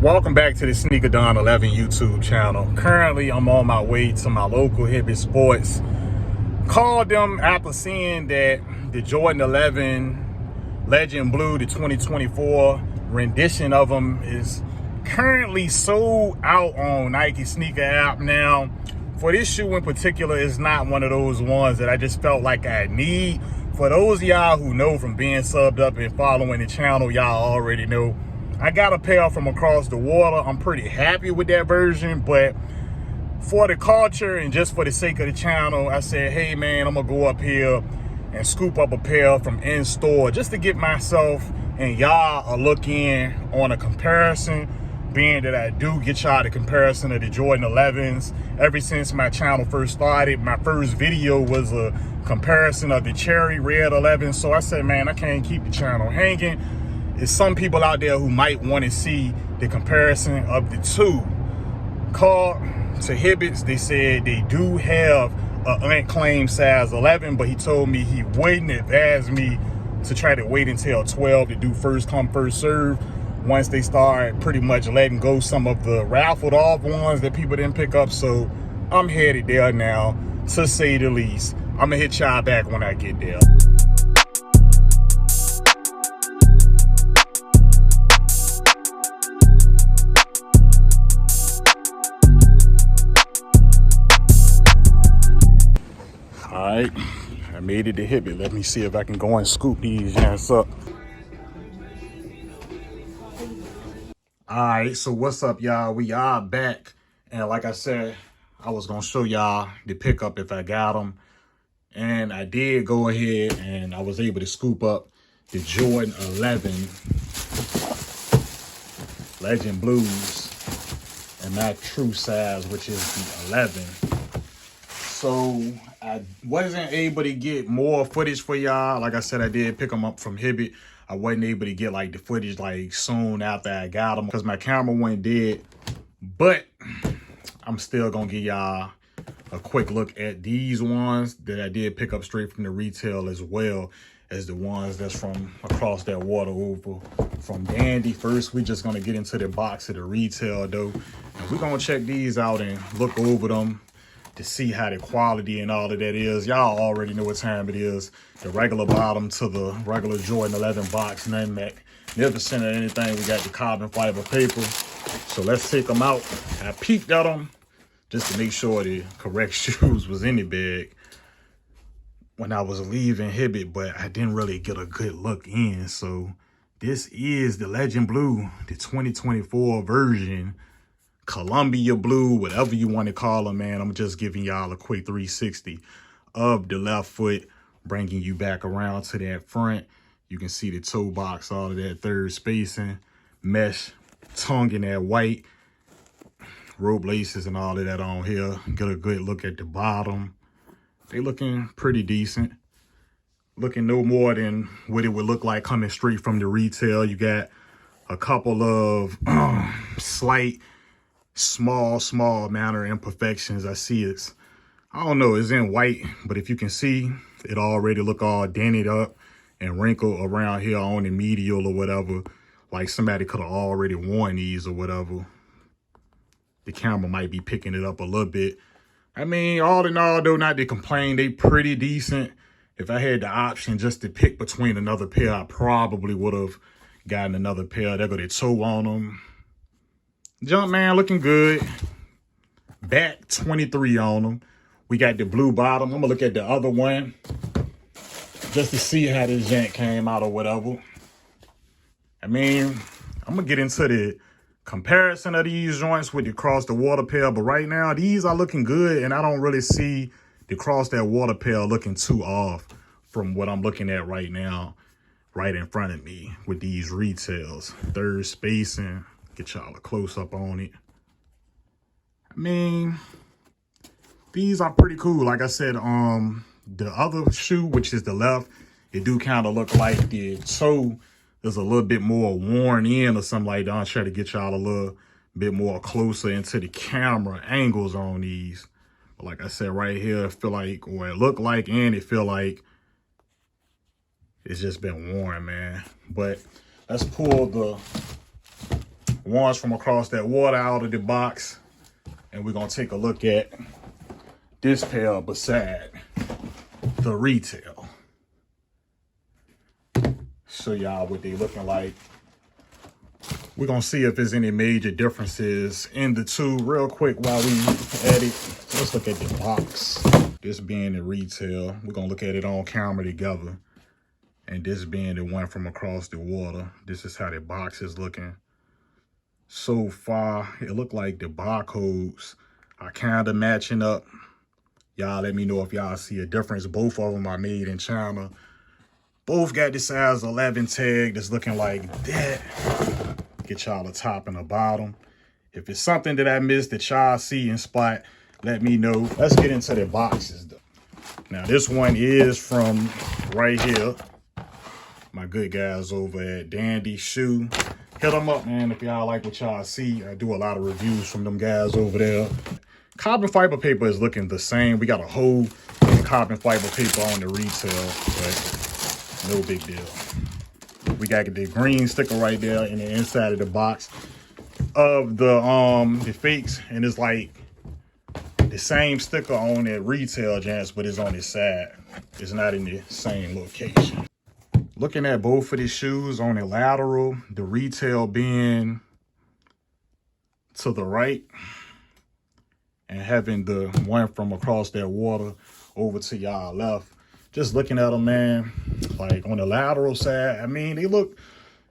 Welcome back to the Sneaker Don 11 YouTube channel. Currently, I'm on my way to my local Hibbett Sports. Called them after seeing that the Jordan 11 Legend Blue, the 2024 rendition of them, is currently sold out on Nike sneaker app. Now, for this shoe in particular, it's not one of those ones that I just felt like I need. For those of y'all who know from being subbed up and following the channel, y'all already know I got a pair from across the water. I'm pretty happy with that version, but for the culture and just for the sake of the channel, I said, hey man, I'm gonna go up here and scoop up a pair from in-store just to get myself and y'all a look in on a comparison, being that I do get y'all the comparison of the Jordan 11s. Ever since my channel first started, my first video was a comparison of the cherry red 11. So I said, man, I can't keep the channel hanging. There's some people out there who might want to see the comparison of the two. Called to Hibbett's, they said they do have an unclaimed size 11, but he told me he wouldn't advise me to try to wait until 12 to do first come, first serve. Once they start pretty much letting go some of the raffled off ones that people didn't pick up. So I'm headed there now, to say the least. I'm gonna hit y'all back when I get there. All right, I made it to Hibbett. Let me see if I can go and scoop these yanks up. All right, so what's up, y'all? We are back. And like I said, I was going to show y'all the pickup if I got them. And I did go ahead and I was able to scoop up the Jordan 11 Legend Blues and my true size, which is the 11. So I wasn't able to get more footage for y'all. Like I said, I did pick them up from Hibbett. I wasn't able to get like the footage like soon after I got them because my camera went dead. But I'm still gonna give y'all a quick look at these ones that I did pick up straight from the retail, as well as the ones that's from across that water over from Dandy. First, we're just gonna get into the box of the retail though. And we're gonna check these out and look over them to see how the quality and all of that is. Y'all already know what time it is. The regular bottom to the regular Jordan 11 box, nothing magnificent or anything. We got the carbon fiber paper. So let's take them out. I peeked at them just to make sure the correct shoes was in the bag when I was leaving Hibbett, but I didn't really get a good look in. So this is the Legend Blue, the 2024 version. Columbia blue, whatever you want to call them, man. I'm just giving y'all a quick 360 of the left foot, bringing you back around to that front. You can see the toe box, all of that third spacing, mesh tongue in that white, rope laces and all of that on here. Get a good look at the bottom. They looking pretty decent. Looking no more than what it would look like coming straight from the retail. You got a couple of slight small minor imperfections. I see it's, I don't know, it's in white, but if you can see, it already look all dented up and wrinkled around here on the medial or whatever, like somebody could have already worn these or whatever. The camera might be picking it up a little bit. I mean, all in all though, not to complain, they pretty decent. If I had the option just to pick between another pair, I probably would have gotten another pair. They got a toe on them. Jumpman looking good. Back 23 on them. We got the blue bottom. I'm gonna look at the other one just to see how this jank came out or whatever. I mean, I'm gonna get into the comparison of these joints with the cross the water pair, but right now these are looking good, and I don't really see the cross that water pair looking too off from what I'm looking at right now, right in front of me with these retails. Third spacing. Get y'all a close up on it. I mean, these are pretty cool. Like I said, the other shoe, which is the left, it do kind of look like the toe is a little bit more worn in or something like that. I'll try to get y'all a little bit more closer into the camera angles on these. But like I said, right here, I feel like, or it look like, and it feel like it's just been worn, man. But let's pull the ones from across that water out of the box. And we're gonna take a look at this pair beside the retail. Show y'all what they looking like. We're gonna see if there's any major differences in the two real quick while we at it. So let's look at the box. This being the retail, we're gonna look at it on camera together. And this being the one from across the water. This is how the box is looking. So far, it looked like the barcodes are kind of matching up. Y'all let me know if y'all see a difference. Both of them are made in China. Both got the size 11 tag that's looking like that. Get y'all a top and a bottom. If it's something that I missed that y'all see and spot, let me know. Let's get into the boxes though. Now this one is from right here. My good guys over at Dandy Shoe. Hit them up, man, if y'all like what y'all see. I do a lot of reviews from them guys over there. Carbon fiber paper is looking the same. We got a whole carbon fiber paper on the retail, but no big deal. We got the green sticker right there in the inside of the box of the fakes, and it's like the same sticker on that retail Jans, but it's on its side. It's not in the same location. Looking at both of the shoes on the lateral, the retail being to the right and having the one from across that water over to y'all left. Just looking at them, man, like on the lateral side, I mean, they look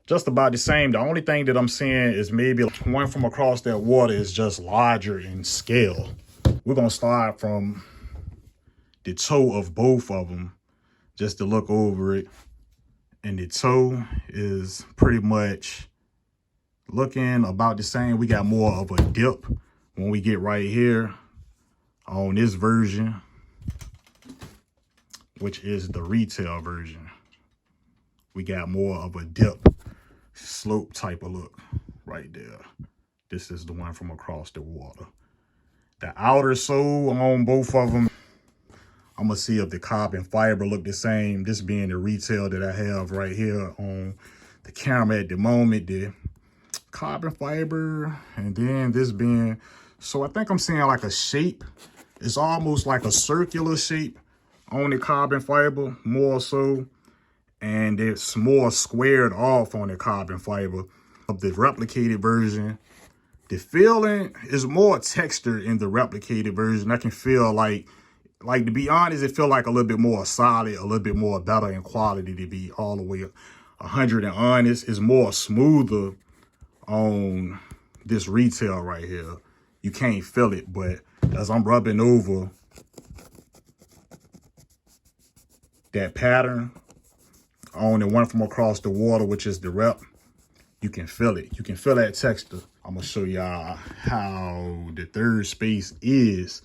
just about the same. The only thing that I'm seeing is maybe one from across that water is just larger in scale. We're going to start from the toe of both of them just to look over it. And the toe is pretty much looking about the same. We got more of a dip when we get right here on this version, which is the retail version. We got more of a dip slope type of look right there. This is the one from across the water. The outer sole on both of them, I'm gonna see if the carbon fiber look the same. This being the retail that I have right here on the camera at the moment, the carbon fiber, and then this being, so I think I'm seeing like a shape. It's almost like a circular shape on the carbon fiber, more so, and it's more squared off on the carbon fiber of the replicated version. The feeling is more texture in the replicated version. I can feel like to be honest, it feel like a little bit more solid, a little bit more better in quality, to be all the way 100 and honest. It's more smoother on this retail right here. You can't feel it, but as I'm rubbing over that pattern on the one from across the water, which is the rep, you can feel it. You can feel that texture. I'm gonna show y'all how the third space is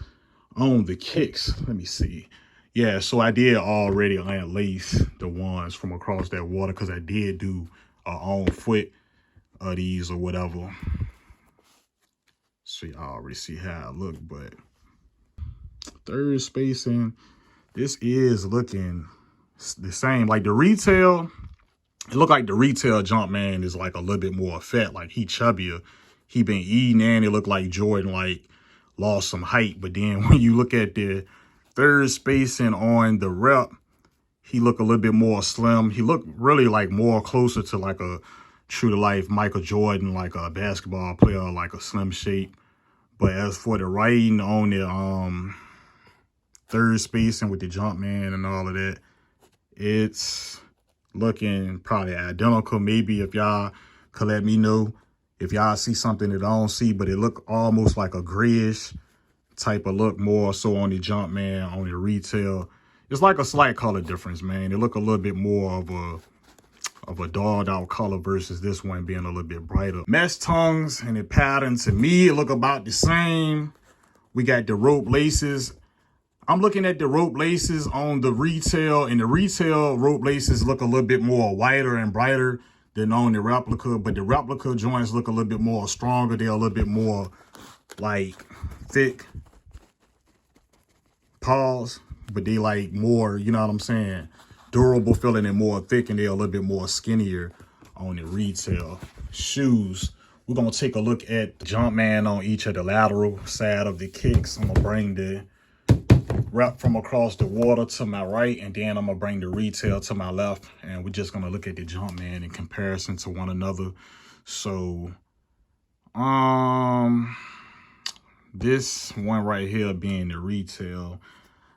on the kicks. Let me see. Yeah, so I did already unlace the ones from across that water because I did do on foot of these or whatever. So y'all already see how it look, but third spacing, this is looking the same. Like the retail, it look like the retail Jumpman is like a little bit more fat, like he chubbier. He been eating, and it looked like Jordan like lost some height. But then when you look at the third spacing on the rep, he look a little bit more slim. He looked really like more closer to like a true to life Michael Jordan, like a basketball player, like a slim shape. But as for the writing on the third spacing with the Jumpman and all of that, it's looking probably identical. Maybe if y'all could let me know if y'all see something that I don't see, but it look almost like a grayish type of look, more so on the Jumpman, on the retail. It's like a slight color difference, man. It look a little bit more of a dogged out color versus this one being a little bit brighter. Mesh tongues and the pattern, to me, it look about the same. We got the rope laces. I'm looking at the rope laces on the retail, and the retail rope laces look a little bit more whiter and brighter than on the replica, but the replica joints look a little bit more stronger. They're a little bit more like thick paws, but they like more, you know what I'm saying, durable feeling and more thick, and they're a little bit more skinnier on the retail. Shoes, we're gonna take a look at the Jumpman on each of the lateral side of the kicks. I'm gonna bring the rep from across the water to my right, and then I'm gonna bring the retail to my left, and we're just gonna look at the Jumpman in comparison to one another. So this one right here being the retail,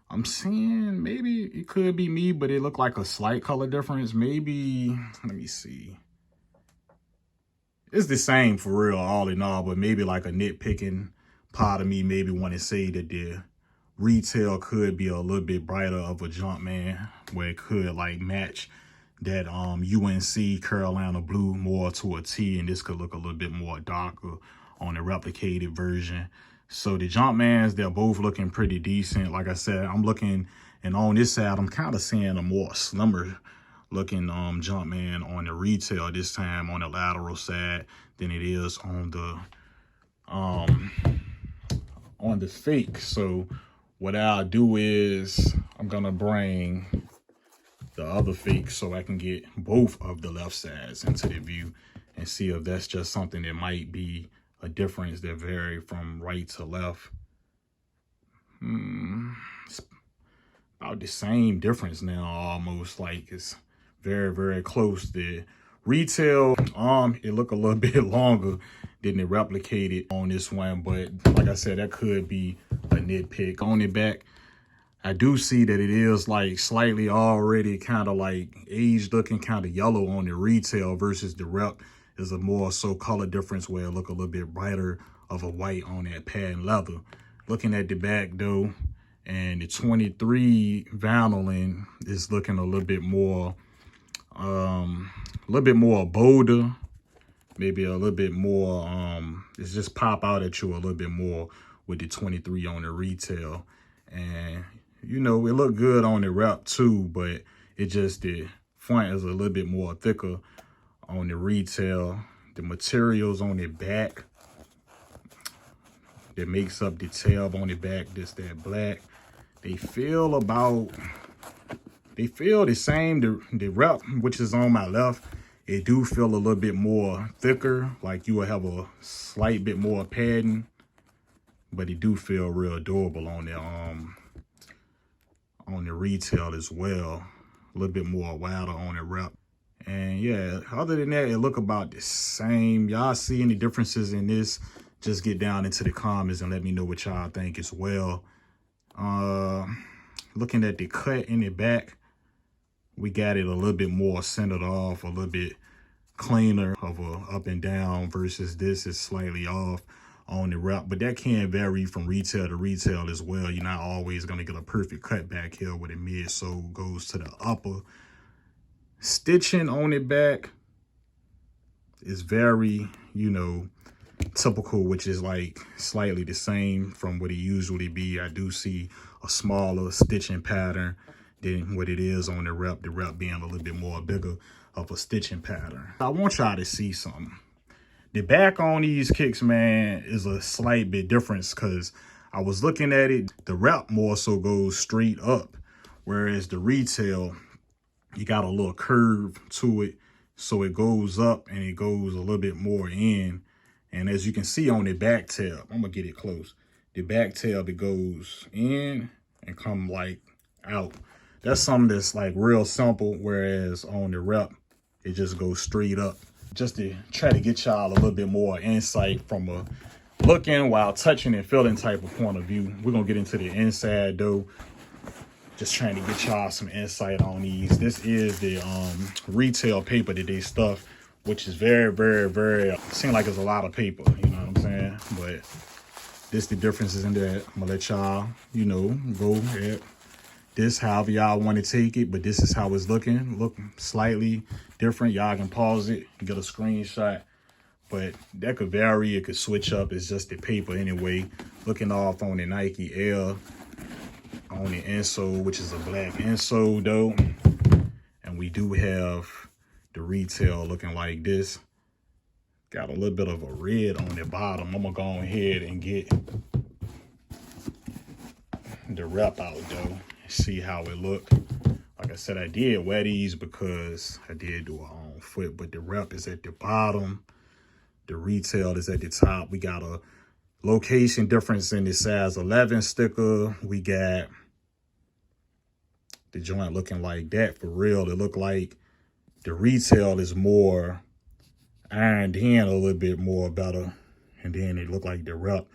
I'm seeing maybe it could be me, but it looked like a slight color difference. Maybe, let me see. It's the same for real, all in all, but maybe like a nitpicking part of me maybe want to say that the retail could be a little bit brighter of a Jumpman, where it could like match that UNC Carolina blue more to a T, and this could look a little bit more darker on the replicated version. So the Jumpmans, they're both looking pretty decent. Like I said, I'm looking, and on this side, I'm kind of seeing a more slimmer looking Jumpman on the retail this time on the lateral side than it is on the fake. So what I'll do is I'm gonna bring the other fake so I can get both of the left sides into the view and see if that's just something that might be a difference that vary from right to left. It's about the same difference now, almost. Like it's very, very close. The retail it look a little bit longer than the replicated on this one, but like I said, that could be a nitpick. On the back, I do see that it is like slightly already kind of like aged looking, kind of yellow on the retail, versus the rep is a more so color difference where it look a little bit brighter of a white on that patent leather. Looking at the back though, and the 23 vanillin is looking a little bit more bolder, maybe a little bit more it's just pop out at you a little bit more with the 23 on the retail. And you know, it looked good on the rep too, but it just, the front is a little bit more thicker on the retail. The materials on the back that makes up the tab on the back, that black, they feel the same. The rep, which is on my left, it do feel a little bit more thicker, like you will have a slight bit more padding, but it do feel real durable on the retail as well. A little bit more wider on the rep. And yeah, other than that, it look about the same. Y'all see any differences in this, just get down into the comments and let me know what y'all think as well. Looking at the cut in the back, we got it a little bit more centered off, a little bit cleaner of a up and down, versus this is slightly off on the rep. But that can vary from retail to retail as well. You're not always going to get a perfect cut back here where the midsole goes to the upper. Stitching on the back is very, you know, typical, which is like slightly the same from what it usually be. I do see a smaller stitching pattern than what it is on the rep being a little bit more bigger of a stitching pattern. I want y'all to see something. The back on these kicks, man, is a slight bit difference, because I was looking at it, the rep more so goes straight up, whereas the retail, you got a little curve to it, so it goes up and it goes a little bit more in. And as you can see on the back tab, I'm gonna get it close. The back tab, it goes in and come like out. That's something that's like real simple, whereas on the rep, it just goes straight up. Just to try to get y'all a little bit more insight from a looking while touching and feeling type of point of view. We're gonna get into the inside though. Just trying to get y'all some insight on these. This is the retail paper that they stuff, which is very, very, very, seems like it's a lot of paper, you know what I'm saying? But this the differences in that. I'm gonna let y'all, you know, go at this however y'all want to take it, but this is how it's looking. Look slightly different. Y'all can pause it and get a screenshot, but that could vary. It could switch up. It's just the paper anyway. Looking off on the Nike Air on the insole, which is a black insole though. And we do have the retail looking like this. Got a little bit of a red on the bottom. I'm gonna go ahead and get the rep out though, see how it look. Like I said, I did wear these because I did do it on foot, but the rep is at the bottom. The retail is at the top. We got a location difference in the size 11 sticker. We got the joint looking like that for real. It look like the retail is more ironed in a little bit more better. And then it look like the rep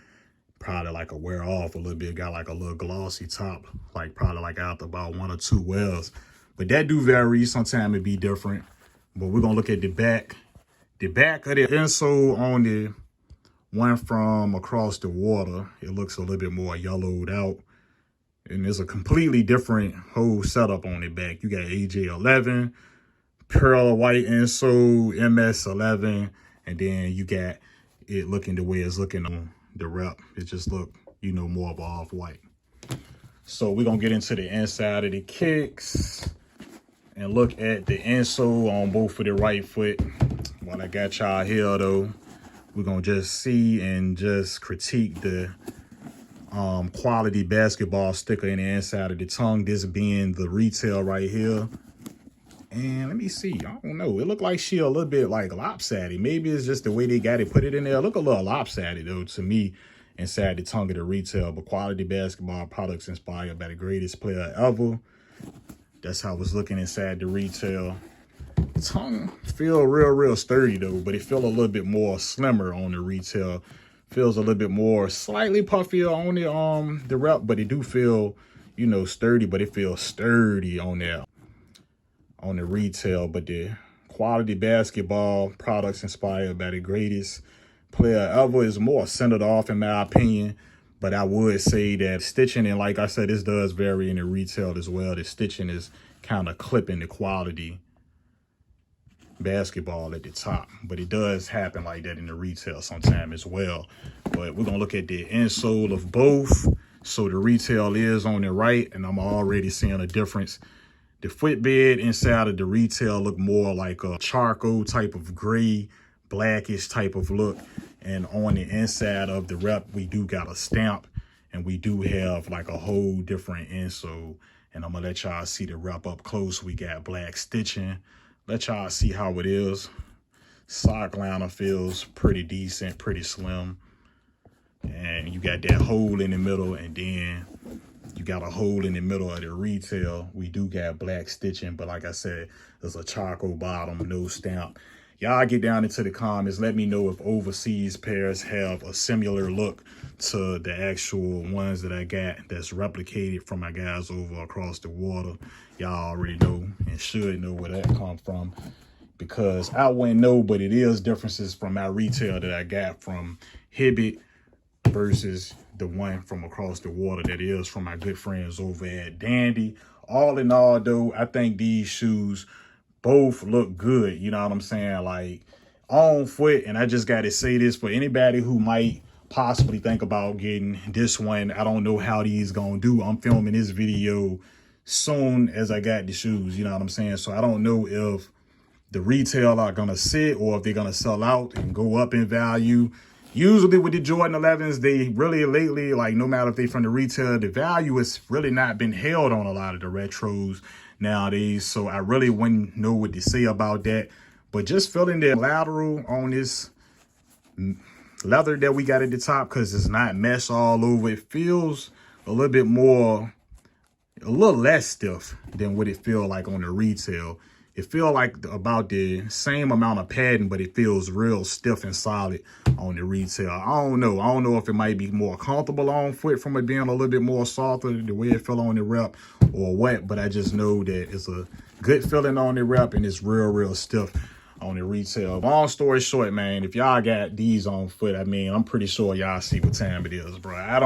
probably like a wear off a little bit. Got like a little glossy top, like probably like after about 1 or 2 wears. But that do vary. Sometimes it be different. But we're going to look at the back. The back of the insole on the one from across the water, it looks a little bit more yellowed out. And there's a completely different whole setup on the back. You got AJ11, pearl white insole, MS11, and then you got it looking the way it's looking on the rep. It just look, you know, more of off-white. So we're going to get into the inside of the kicks and look at the insole on both of the right foot. While I got y'all here, though, we're going to just see and just critique the quality basketball sticker in the inside of the tongue. This being the retail right here. And let me see. I don't know. It looked like she a little bit like lopsided. Maybe it's just the way they got it put it in there. Look a little lopsided, though, to me, inside the tongue of the retail. But quality basketball products inspired by the greatest player ever. That's how it's looking inside the retail. The tongue feel real sturdy, though, but it feel a little bit more slimmer on the retail. Feels a little bit more slightly puffier on the rep, but it do feel, you know, sturdy, but it feels sturdy on there. On the retail. But the quality basketball products inspired by the greatest player ever is more centered off, in my opinion. But I would say that stitching, and like I said, this does vary in the retail as well. The stitching is kind of clipping the quality basketball at the top, but it does happen like that in the retail sometime as well. But we're gonna look at the insole of both. So the retail is on the right, and I'm already seeing a difference. The footbed inside of the retail look more like a charcoal type of gray, blackish type of look. And on the inside of the rep, we do got a stamp, and we do have like a whole different insole. And I'm gonna let y'all see the rep up close. We got black stitching. Let y'all see how it is. Sock liner feels pretty decent, pretty slim. And you got that hole in the middle, and then you got a hole in the middle of the retail. We do got black stitching, but like I said, there's a charcoal bottom, no stamp. Y'all get down into the comments. Let me know if overseas pairs have a similar look to the actual ones that I got that's replicated from my guys over across the water. Y'all already know and should know where that come from, because I wouldn't know, but it is differences from my retail that I got from Hibbett versus the one from across the water that is from my good friends over at Dandy. All in all, though, I think these shoes both look good. You know what I'm saying? Like, on foot, and I just got to say this for anybody who might possibly think about getting this one. I don't know how these gonna do. I'm filming this video soon as I got the shoes. You know what I'm saying? So I don't know if the retail are gonna sit or if they're gonna sell out and go up in value. Usually with the Jordan 11s, they really lately, like, no matter if they from the retail, the value has really not been held on a lot of the retros nowadays. So I really wouldn't know what to say about that. But just feeling the lateral on this leather that we got at the top, because it's not mesh all over, it feels a little bit more, a little less stiff than what it feel like on the retail. It feel like about the same amount of padding, but it feels real stiff and solid on the retail. I don't know if it might be more comfortable on foot from it being a little bit more softer, the way it feel on the rep, or what. But I just know that it's a good feeling on the rep, and it's real stiff on the retail. Long story short, man, if y'all got these on foot, I mean, I'm pretty sure y'all see what time it is, bro. I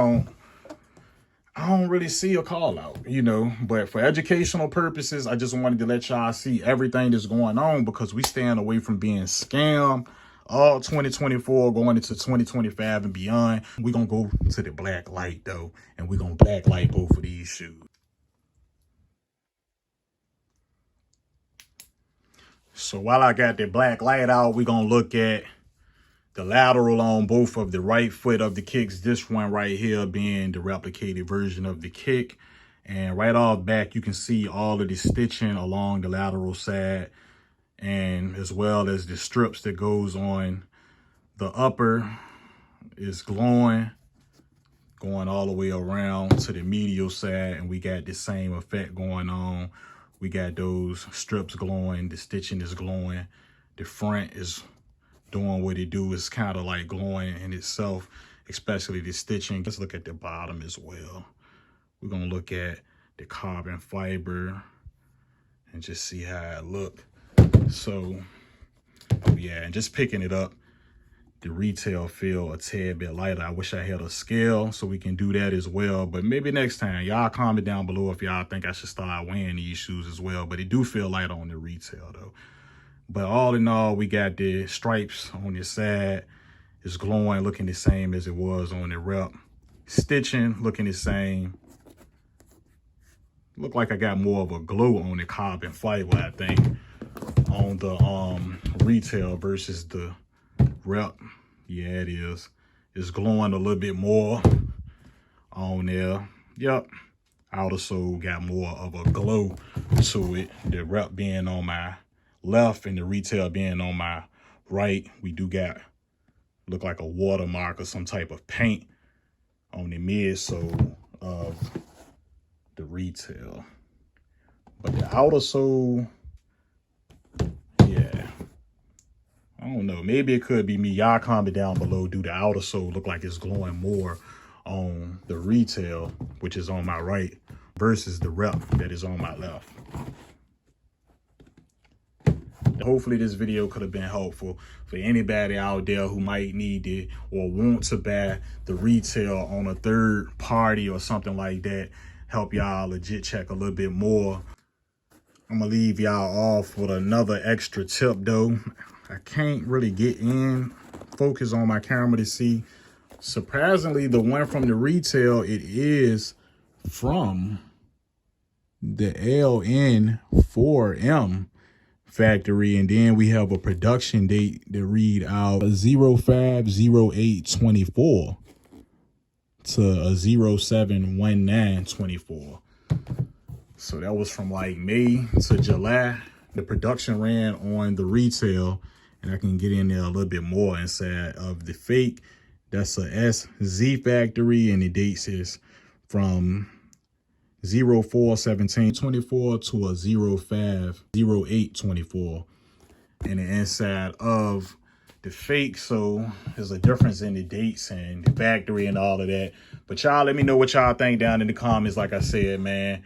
don't really see a call out, you know, but for educational purposes, I just wanted to let y'all see everything that's going on, because we stand away from being scammed all 2024 going into 2025 and beyond. We're going to go to the Blacklight, though, and we're going to Blacklight both of these shoes. So while I got the Blacklight out, we're going to look at the lateral on both of the right foot of the kicks. This one right here being the replicated version of the kick. And right off back, you can see all of the stitching along the lateral side, and as well as the strips that goes on The upper is glowing, going all the way around to the medial side, and we got the same effect going on. We got those strips glowing, the stitching is glowing, the front is doing what it do. It's kind of like glowing in itself, especially the stitching. Let's look at the bottom as well. We're gonna look at the carbon fiber and just see how it look. So yeah, and just picking it up, the retail feel a tad bit lighter. I wish I had a scale so we can do that as well, but maybe next time. Y'all comment down below if y'all think I should start wearing these shoes as well, but it do feel lighter on the retail though. But all in all, we got the stripes on the side. It's glowing, looking the same as it was on the rep. Stitching, looking the same. Look like I got more of a glow on the carbon fiber, I think, on the retail versus the rep. Yeah, it is. It's glowing a little bit more on there. Yep. Outer sole got more of a glow to it. The rep being on my left and the retail being on my right. We do got, look like a watermark or some type of paint on the midsole of the retail. But the outer sole, yeah, I don't know. Maybe it could be me. Y'all comment down below. Do the outer sole look like it's glowing more on the retail, which is on my right, versus the rep that is on my left? Hopefully this video could have been helpful for anybody out there who might need it or want to buy the retail on a third party or something like that. Help y'all legit check a little bit more. I'm gonna leave y'all off with another extra tip though. I can't really get in focus on my camera to see. Surprisingly, the one from the retail, it is from the LN4M factory, and then we have a production date to read out 05/08/24 to a 07/19/24. So that was from like May to July. The production ran on the retail, and I can get in there a little bit more inside of the fake. That's a SZ factory, and the dates is from 04/17/24 to a 05/08/24. And the inside of the fake, so there's a difference in the dates and the factory and all of that. But y'all let me know what y'all think down in the comments. Like I said, man,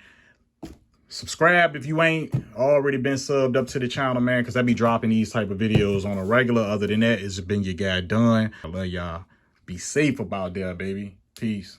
subscribe if you ain't already been subbed up to the channel, man, because I be dropping these type of videos on a regular. Other than that, it's been your guy Dunn. I love y'all. Be safe about there, baby. Peace.